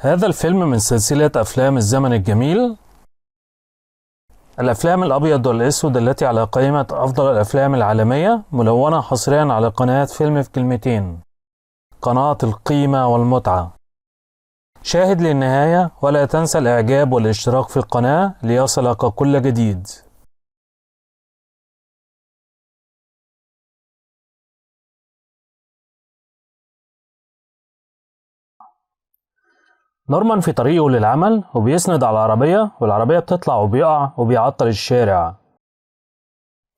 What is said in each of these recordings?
هذا الفيلم من سلسلة أفلام الزمن الجميل. الأفلام الأبيض والأسود التي على قائمة أفضل الأفلام العالمية، ملونة حصريا على قناة فيلم في كلمتين، قناة القيمة والمتعة. شاهد للنهاية ولا تنسى الإعجاب والاشتراك في القناة ليصلك كل جديد. نورمان في طريقه للعمل وبيسند على العربية، والعربية بتطلع وبيقع وبيعطل الشارع.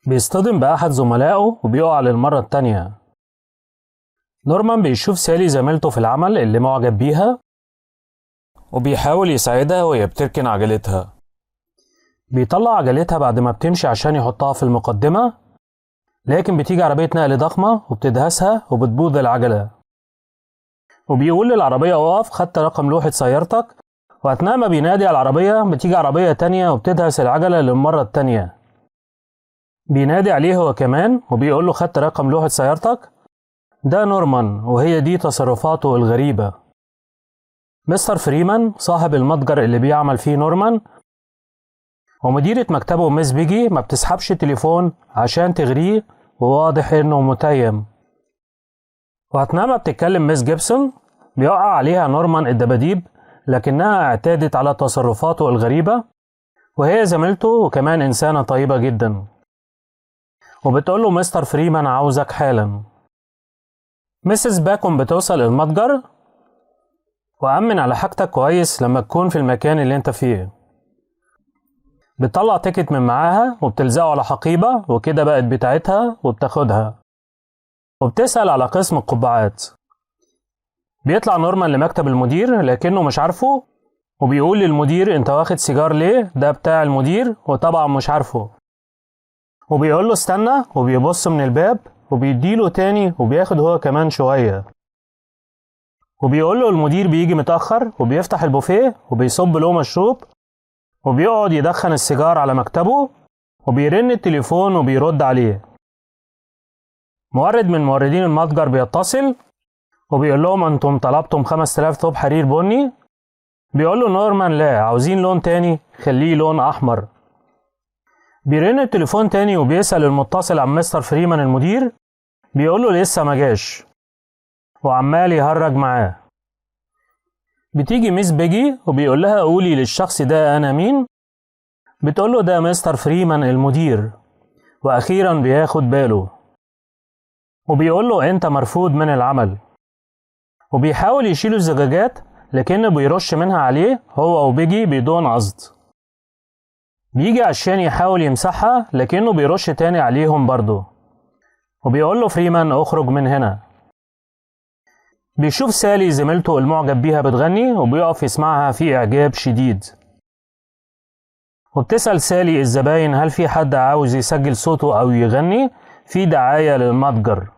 بيصطدم بأحد زملائه وبيقع للمرة التانية. نورمان بيشوف سالي زميلته في العمل اللي معجب بيها وبيحاول يساعدها وهي بتركن عجلتها. بيطلع عجلتها بعد ما بتمشي عشان يحطها في المقدمة، لكن بتيجي عربية نقل ضخمة وبتدهسها وبتبوظ العجلة. وبيقول للعربية اقف، خدت رقم لوحة سيارتك. وأثناء ما بينادي على العربية بتيجي عربية تانية وبتدهس العجلة للمرة التانية. بينادي عليه هو كمان وبيقول له خدت رقم لوحة سيارتك. ده نورمان، وهي دي تصرفاته الغريبة. مستر فريمان صاحب المتجر اللي بيعمل فيه نورمان، ومديرة مكتبه ميس بيجي ما بتسحبش التليفون عشان تغريه، وواضح انه متيم. وأثناء ما بتتكلم ميس جيبسون بيقع عليها نورمان الدباديب، لكنها اعتادت على تصرفاته الغريبة، وهي زميلته وكمان إنسانة طيبة جدا. وبتقول له مستر فريمان عاوزك حالا. ميسيس باكون بتوصل المتجر، وأمن على حاجتك كويس لما تكون في المكان اللي انت فيه. بتطلع تيكت من معاها وبتلزقه على حقيبة، وكده بقت بتاعتها وبتاخدها. وبتسأل على قسم القبعات. بيطلع نورمان لمكتب المدير لكنه مش عارفه، وبيقول للمدير انت واخد سيجار ليه؟ ده بتاع المدير، وطبعا مش عارفه. وبيقول له استنى، وبيبص من الباب وبيديله تاني وبياخد هو كمان شوية. وبيقول له المدير بيجي متأخر، وبيفتح البوفيه وبيصب له مشروب، وبيقعد يدخن السيجار على مكتبه، وبيرن التليفون وبيرد عليه. مورد من موردين المتجر بيتصل وبيقول لهم انتم طلبتم 5000 ثوب حرير بني. بيقول له نورمان لا، عاوزين لون تاني، خليه لون احمر. بيرن التليفون تاني وبيسأل المتصل عن مستر فريمان المدير، بيقول له لسه ما جاش، وعمال يهرج معاه. بتيجي ميس بيجي وبيقول لها قولي للشخص ده انا مين. بتقول له ده مستر فريمان المدير، واخيرا بياخد باله. وبيقول له انت مرفوض من العمل. وبيحاول يشيل الزجاجات لكنه بيرش منها عليه هو وبيجي بدون قصد. بيجي عشان يحاول يمسحها لكنه بيرش تاني عليهم برضه. وبيقول له فريمان اخرج من هنا. بيشوف سالي زميلته المعجب بيها بتغني وبيقف يسمعها في إعجاب شديد. وبتسأل سالي الزباين هل في حد عاوز يسجل صوته أو يغني في دعاية للمتجر.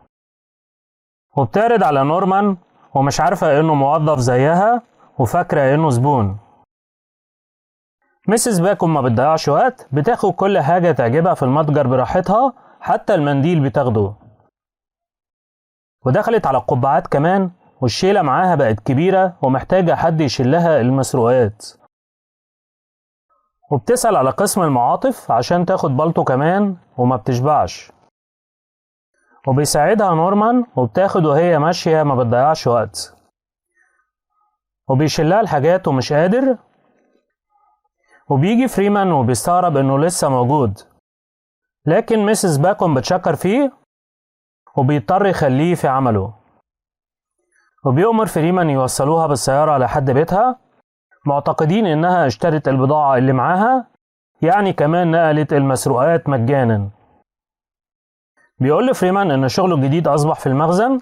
وبتعرض على نورمان ومش عارفة إنه موظف زيها وفاكرة إنه زبون. ميسيس باكون ما بتضيعش وقت، بتاخد كل حاجة تعجبها في المتجر براحتها، حتى المنديل بتاخده. ودخلت على القبعات كمان، والشيلة معاها بقت كبيرة ومحتاجة حد يشيلها المسروقات. وبتسأل على قسم المعاطف عشان تاخد بالطو كمان وما بتشبعش. وبيساعدها نورمان وبتاخد وهي ماشية ما بتضيعش وقت. وبيشيلها الحاجات ومش قادر. وبيجي فريمان وبيستغرب انه لسه موجود، لكن ميسيس باكون بتشكر فيه وبيضطر يخليه في عمله. وبيؤمر فريمان يوصلوها بالسيارة لحد بيتها، معتقدين انها اشترت البضاعة اللي معاها، يعني كمان نقلت المسروقات مجانا. بيقول لفريمان ان شغله الجديد اصبح في المخزن.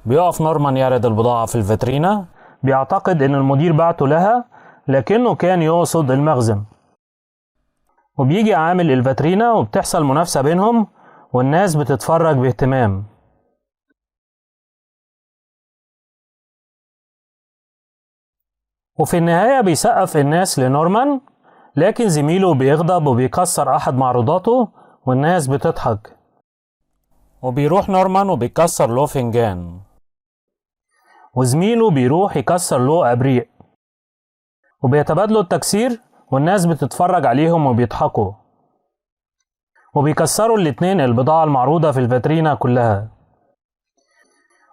بيقف نورمان يعرض البضاعة في الفاترينا، بيعتقد ان المدير بعته لها لكنه كان يقصد المخزن. وبيجي عامل الفاترينا وبتحصل منافسة بينهم، والناس بتتفرج باهتمام. وفي النهاية بيسقف الناس لنورمان، لكن زميله بيغضب وبيكسر أحد معروضاته والناس بتضحك. وبيروح نورمان وبيكسر له فنجان. وزميله بيروح يكسر له أبريق، وبيتبادلوا التكسير والناس بتتفرج عليهم وبيضحكوا، وبيكسروا الاتنين البضاعة المعروضة في الفاترينا كلها.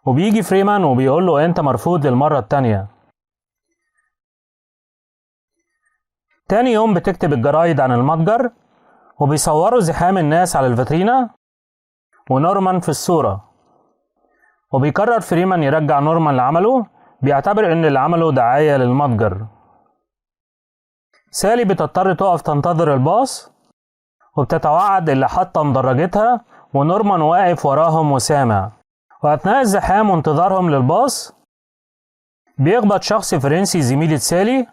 وبيجي فريمان وبيقول له انت مرفوض للمرة التانية. تاني يوم بتكتب الجرايد عن المتجر، وبيصوروا زحام الناس على الفاترينا ونورمان في الصورة. وبيقرر فريمان يرجع نورمان لعمله، بيعتبر ان اللي عمله دعاية للمتجر. سالي بتضطر تقف تنتظر الباص، وبتتوعد اللي حاطة مدرجتها، ونورمان واقف وراهم وسامع. وأثناء الزحام وانتظارهم للباص بيخبط شخص فرنسي زميلة سالي،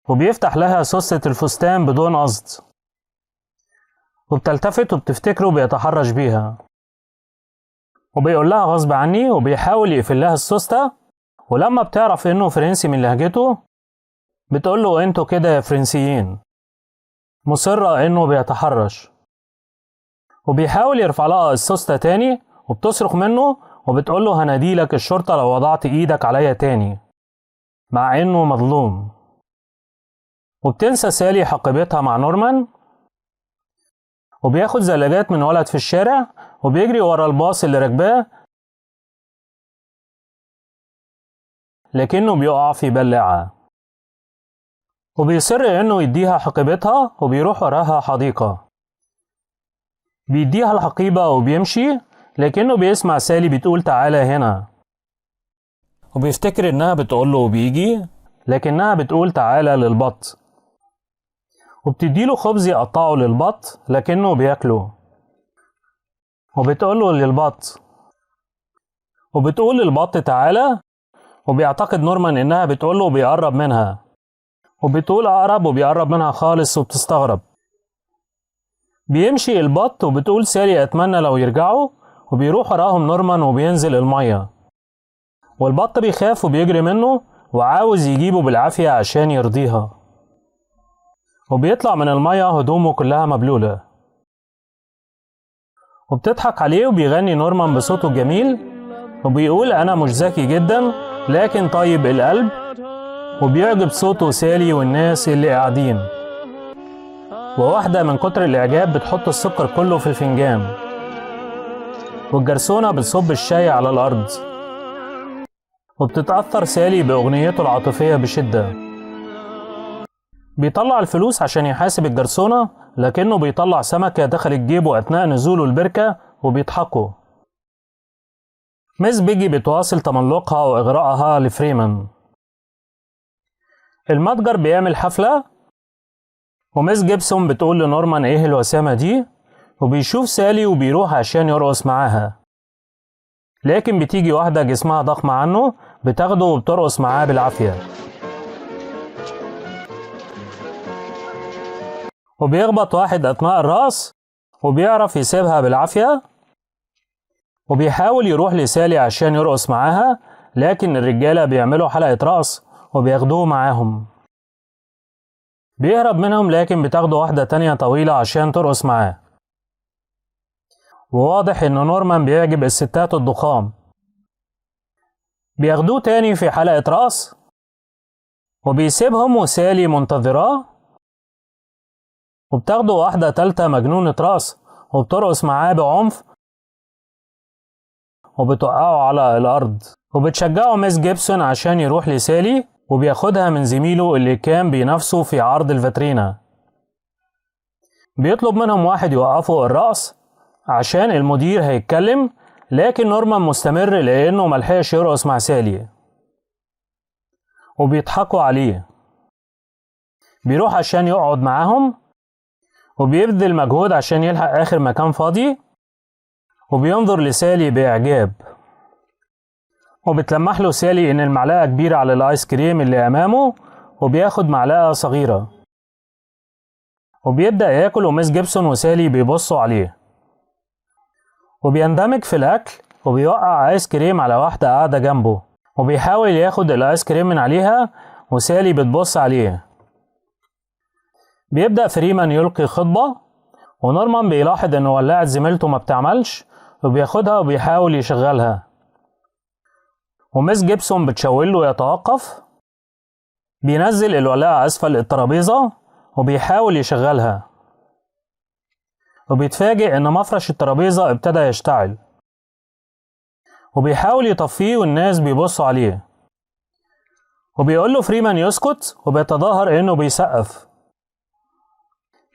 وبيفتح لها سوستة الفستان بدون قصد، وبتلتفت وبتفتكره بيتحرش بيها، وبيقول لها غصب عني، وبيحاول يقفل لها السوستة. ولما بتعرف انه فرنسي من لهجته بتقول له انتوا كده يا فرنسيين، مصرة انه بيتحرش. وبيحاول يرفع لها السوستة تاني، وبتصرخ منه وبتقول له هناديلك الشرطة لو وضعت ايدك عليا تاني، مع انه مظلوم. وبتنسى سالي حقيبتها مع نورمان، وبياخد زلاجات من ولد في الشارع وبيجري ورا الباص اللي راكباه، لكنه بيقع في بلاعة. وبيصر انه يديها حقيبتها، وبيروح وراها حديقة، بيديها الحقيبة وبيمشي، لكنه بيسمع سالي بتقول تعالى هنا، وبيفتكر انها بتقوله وبيجي، لكنها بتقول تعالى للبط. وبتديله خبز يقطعه للبط لكنه بياكله، وبتقوله للبط، وبتقول للبط تعالى، وبيعتقد نورمان انها بتقوله وبيقرب منها، وبتقول اقرب وبيقرب منها خالص وبتستغرب. بيمشي البط، وبتقول سالي اتمنى لو يرجعوا، وبيروح وراهم نورمان وبينزل المية، والبط بيخاف وبيجري منه وعاوز يجيبه بالعافية عشان يرضيها. وبيطلع من المية هدومه كلها مبلولة، وبتضحك عليه، وبيغني نورمان بصوته الجميل وبيقول أنا مش ذكي جدا لكن طيب القلب، وبيعجب صوته سالي والناس اللي قاعدين. وواحدة من كتر الإعجاب بتحط السكر كله في الفنجان، والجرسونة بتصب الشاي على الأرض، وبتتأثر سالي بأغنيته العاطفية بشدة. بيطلع الفلوس عشان يحاسب الجرسونة، لكنه بيطلع سمكة دخلت جيبه أثناء نزوله البركة وبيضحكوا. ميس بيجي بتواصل تملقها وإغراءها لفريمان. المتجر بيعمل حفلة، وميس جيبسون بتقول لنورمان ايه الوسامة دي، وبيشوف سالي وبيروح عشان يرقص معاها، لكن بتيجي واحدة جسمها ضخم عنه بتاخده وبترقص معاه بالعافية. وبيخبط واحد أثناء الرقص وبيعرف يسيبها بالعافية، وبيحاول يروح لسالي عشان يرقص معاها، لكن الرجالة بيعملوا حلقة رقص وبياخدوه معاهم. بيهرب منهم، لكن بتاخده واحدة تانية طويلة عشان ترقص معاه. وواضح إن نورمان بيعجب الستات الضخام. بياخدوه تاني في حلقة رقص، وبيسيبهم وسالي منتظراه، وبتاخده واحدة تالتة مجنونة رقص وبترقص معاه بعنف، وبتوقعه على الأرض. وبتشجعه ميس جيبسون عشان يروح لسالي، وبياخدها من زميله اللي كان بينافسه في عرض الفاترينا. بيطلب منهم واحد يوقفوا الرقص عشان المدير هيتكلم، لكن نورمان مستمر لأنه ملحقش يرقص مع سالي، وبيضحكوا عليه. بيروح عشان يقعد معاهم، وبيبذل مجهود عشان يلحق آخر مكان فاضي، وبينظر لسالي بإعجاب. وبتلمح له سالي إن المعلقة كبيرة على الآيس كريم اللي أمامه، وبياخد معلقة صغيرة وبيبدأ ياكل، وميس جيبسون وسالي بيبصوا عليه. وبيندمج في الأكل، وبيوقع آيس كريم على واحدة قاعدة جنبه، وبيحاول ياخد الآيس كريم من عليها، وسالي بتبص عليه. بيبدأ فريمان يلقي خطبة، ونورمان بيلاحظ إن ولاعة زميلته ما بتعملش، وبياخدها وبيحاول يشغلها. وميس جيبسون بتشاور يتوقف. بينزل الولاعة أسفل الترابيزة وبيحاول يشغلها، وبيتفاجئ إن مفرش الترابيزة ابتدى يشتعل، وبيحاول يطفيه والناس بيبصوا عليه، وبيقول له فريمان يسكت وبيتظاهر إنه بيسقف.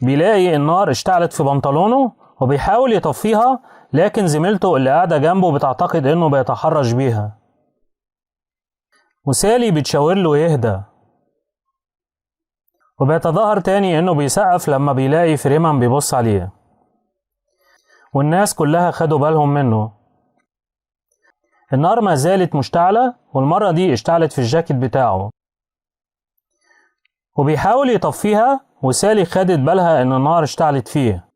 بيلاقي النار اشتعلت في بنطلونه وبيحاول يطفيها، لكن زميلته اللي قاعدة جنبه بتعتقد إنه بيتحرش بيها، وسالي بتشاور له يهدى، وبيتظاهر تاني إنه بيسقف لما بيلاقي فريمان بيبص عليه، والناس كلها خدوا بالهم منه. النار ما زالت مشتعلة، والمرة دي اشتعلت في الجاكيت بتاعه، وبيحاول يطفيها، وسالي خدت بالها إن النار اشتعلت فيه،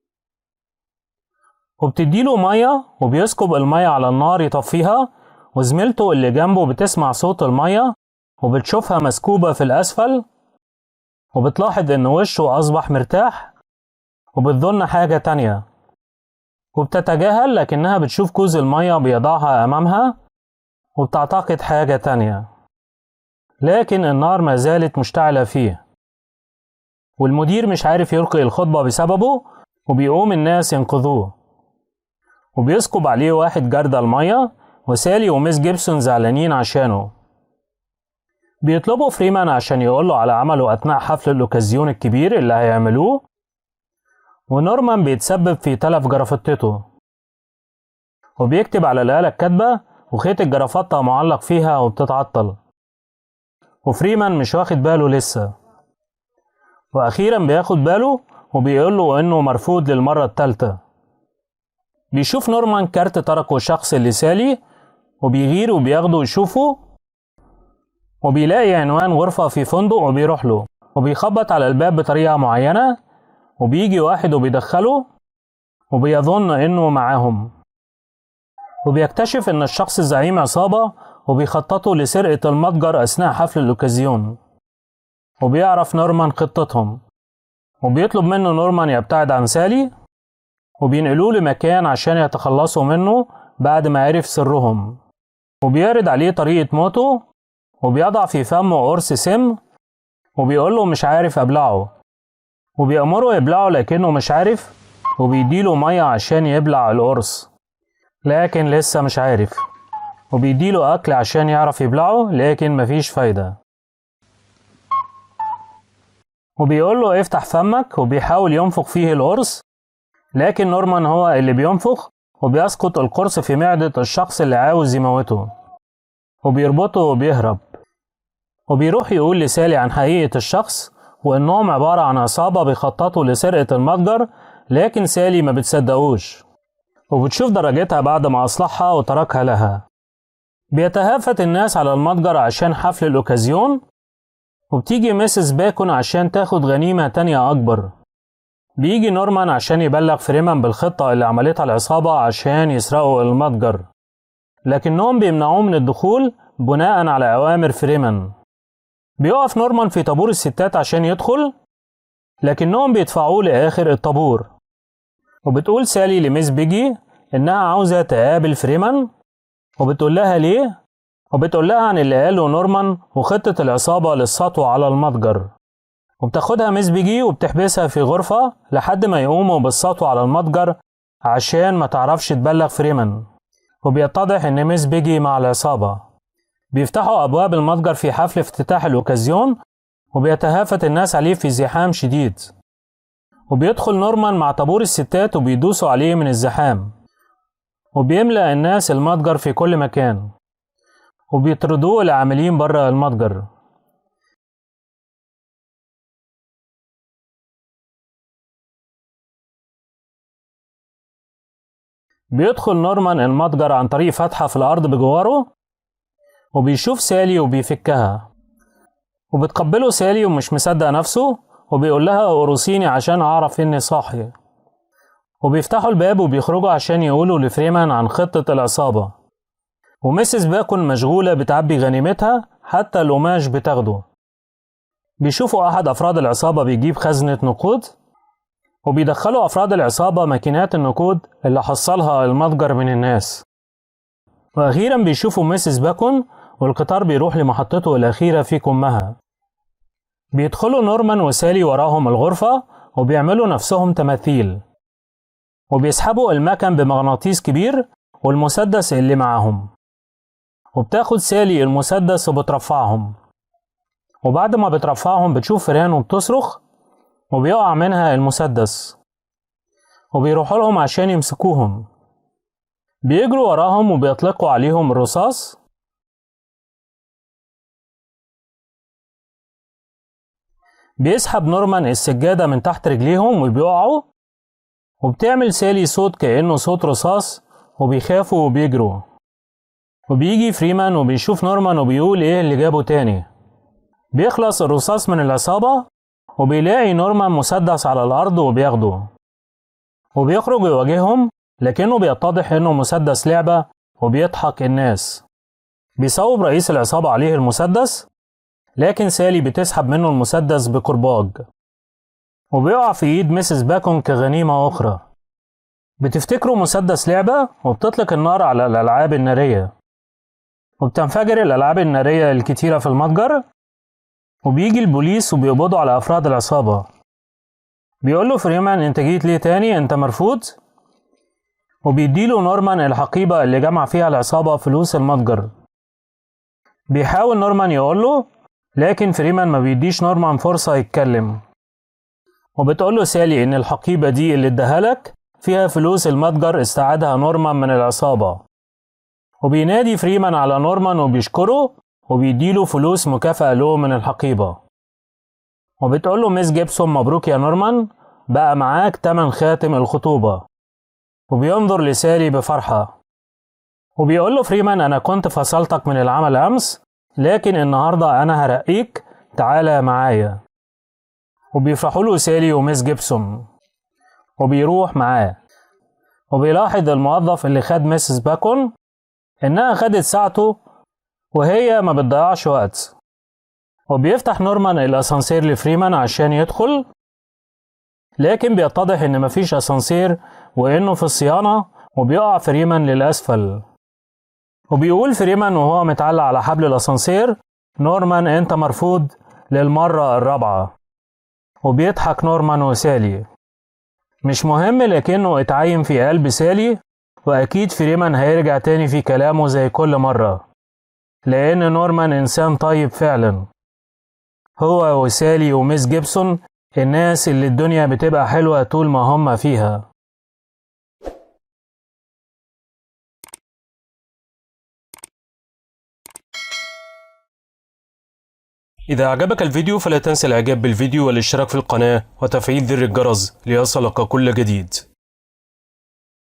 وبتديله مية وبيسكب المية على النار يطفيها، وزميلته اللي جنبه بتسمع صوت المية وبتشوفها مسكوبة في الأسفل، وبتلاحظ إن وشه أصبح مرتاح، وبتظن حاجة تانية، وبتتجاهل لكنها بتشوف كوز المية بيضعها أمامها، وبتعتقد حاجة تانية، لكن النار ما زالت مشتعلة فيه، والمدير مش عارف يلقي الخطبة بسببه، وبيقوم الناس ينقذوه، وبيسكب عليه واحد جردل المية، وسالي وميس جيبسون زعلانين عشانه. بيطلبوا فريمان عشان يقوله على عمله أثناء حفل الأوكازيون الكبير اللي هيعملوه، ونورمان بيتسبب في تلف جرافطته، وبيكتب على الآلة الكاتبة وخيط الجرافطة معلق فيها وبتتعطل، وفريمان مش واخد باله لسه، وأخيرا بياخد باله وبيقوله إنه مرفوض للمرة الثالثة. بيشوف نورمان كارت تركه شخص لسالي، وبيغير وبياخده يشوفه، وبيلاقي عنوان غرفة في فندق وبيروح له، وبيخبط على الباب بطريقة معينة، وبيجي واحد وبيدخله وبيظن إنه معاهم، وبيكتشف إن الشخص زعيم عصابة وبيخططوا لسرقة المتجر أثناء حفل الأوكازيون، وبيعرف نورمان خطتهم، وبيطلب منه نورمان يبتعد عن سالي، وبينقلوه لمكان عشان يتخلصوا منه بعد ما عرف سرهم، وبيعرض عليه طريقة موته، وبيضع في فمه قرص سم، وبيقوله مش عارف أبلعه، وبيأمره يبلعه لكنه مش عارف، وبيديله مية عشان يبلع القرص لكن لسه مش عارف، وبيديله أكل عشان يعرف يبلعه لكن مفيش فايدة، وبيقوله افتح فمك، وبيحاول ينفخ فيه القرص، لكن نورمان هو اللي بينفخ، وبيسقط القرص في معدة الشخص اللي عاوز يموته، وبيربطه وبيهرب، وبيروح يقول لسالي عن حقيقة الشخص وإنهم عبارة عن عصابة بيخططوا لسرقة المتجر، لكن سالي ما بتصدقوش، وبتشوف درجتها بعد ما أصلحها وتركها لها. بيتهافت الناس على المتجر عشان حفل الأوكازيون، وبتيجي ميسيس باكون عشان تاخد غنيمة تانية أكبر. بيجي نورمان عشان يبلغ فريمان بالخطة اللي عملتها العصابة عشان يسرقوا المتجر، لكنهم بيمنعوه من الدخول بناء على أوامر فريمان. بيقف نورمان في طابور الستات عشان يدخل، لكنهم بيدفعوه لآخر الطابور، وبتقول سالي لميس بيجي إنها عاوزة تقابل فريمان، وبتقول لها ليه، وبتقول لها عن اللي قاله نورمان وخطة العصابة للسطو على المتجر، وبتاخدها ميس بيجي وبتحبسها في غرفة لحد ما يقوموا بالسطو على المتجر عشان ما تعرفش تبلغ فريمان، وبيتضح إن ميس بيجي مع العصابة. بيفتحوا أبواب المتجر في حفل افتتاح الأوكازيون، وبيتهافت الناس عليه في زحام شديد، وبيدخل نورمان مع طابور الستات وبيدوسوا عليه من الزحام، وبيملأ الناس المتجر في كل مكان، وبيطردوه العاملين برا المتجر. بيدخل نورمان المتجر عن طريق فتحة في الأرض بجواره، وبيشوف سالي وبيفكها، وبتقبله سالي ومش مصدق نفسه، وبيقول لها قرصيني عشان أعرف إني صاحي. وبيفتحوا الباب وبيخرجوا عشان يقولوا لفريمان عن خطة العصابة، وميسيس باكون مشغولة بتعبي غنيمتها حتى القماش بتاخده. بيشوفوا أحد أفراد العصابة بيجيب خزنة نقود، وبيدخلوا أفراد العصابة ماكينات النقود اللي حصلها المتجر من الناس. وأخيرا بيشوفوا ميسيس باكون والقطار بيروح لمحطته الأخيرة في كمها. بيدخلوا نورمان وسالي وراهم الغرفة وبيعملوا نفسهم تماثيل، وبيسحبوا المكن بمغناطيس كبير والمسدس اللي معاهم، وبتاخد سالي المسدس وبترفعهم، وبعد ما بترفعهم بتشوف فيران وبتصرخ وبيقع منها المسدس، وبيروحوا لهم عشان يمسكوهم. بيجروا وراهم وبيطلقوا عليهم الرصاص. بيسحب نورمان السجادة من تحت رجليهم وبيقعوا، وبتعمل سالي صوت كأنه صوت رصاص وبيخافوا وبيجروا. وبيجي فريمان وبيشوف نورمان وبيقول ايه اللي جابه تاني. بيخلص الرصاص من العصابة وبيلاقي نورمان مسدس على الأرض وبياخده، وبيخرج يواجههم لكنه بيتضح انه مسدس لعبة وبيضحك الناس. بيصوب رئيس العصابة عليه المسدس، لكن سالي بتسحب منه المسدس بكرباج وبيقع في ايد ميسيس باكون كغنيمة أخرى. بتفتكره مسدس لعبة وبتطلق النار على الألعاب النارية، وبتنفجر الألعاب النارية الكتيرة في المتجر. وبيجي البوليس وبيقبضوا على أفراد العصابة. بيقوله فريمان انت جيت ليه تاني، انت مرفوض. وبيديله نورمان الحقيبة اللي جمع فيها العصابة فلوس المتجر. بيحاول نورمان يقوله، لكن فريمان ما بيديش نورمان فرصة يتكلم. وبتقوله سالي ان الحقيبة دي اللي اداها لك فيها فلوس المتجر استعادها نورمان من العصابة. وبينادي فريمان على نورمان وبيشكره وبيديله فلوس مكافأة له من الحقيبة. وبتقوله ميس جيبسون مبروك يا نورمان، بقى معاك تمن خاتم الخطوبة. وبينظر لسالي بفرحة. وبيقوله فريمان أنا كنت فصلتك من العمل أمس، لكن النهاردة أنا هرقيك، تعالى معايا. وبيفرحوا له سالي وميس جيبسون وبيروح معاه. وبيلاحظ الموظف اللي خد ميسيس باكون إنها خدت ساعته وهي ما بتضيعش وقت. وبيفتح نورمان الأسانسير لفريمان عشان يدخل، لكن بيتضح إن مفيش أسانسير وإنه في الصيانة، وبيقع فريمان للأسفل. وبيقول فريمان وهو متعلق على حبل الأسانسير نورمان أنت مرفوض للمرة الرابعة. وبيضحك نورمان وسالي. مش مهم لكنه اتعين في قلب سالي، وأكيد فريمان هيرجع تاني في كلامه زي كل مرة، لأن نورمان إنسان طيب فعلا. هو وسالي وميس جيبسون الناس اللي الدنيا بتبقى حلوة طول ما هم فيها. إذا أعجبك الفيديو فلا تنسى الإعجاب بالفيديو والاشتراك في القناة وتفعيل زر الجرس ليصلك كل جديد.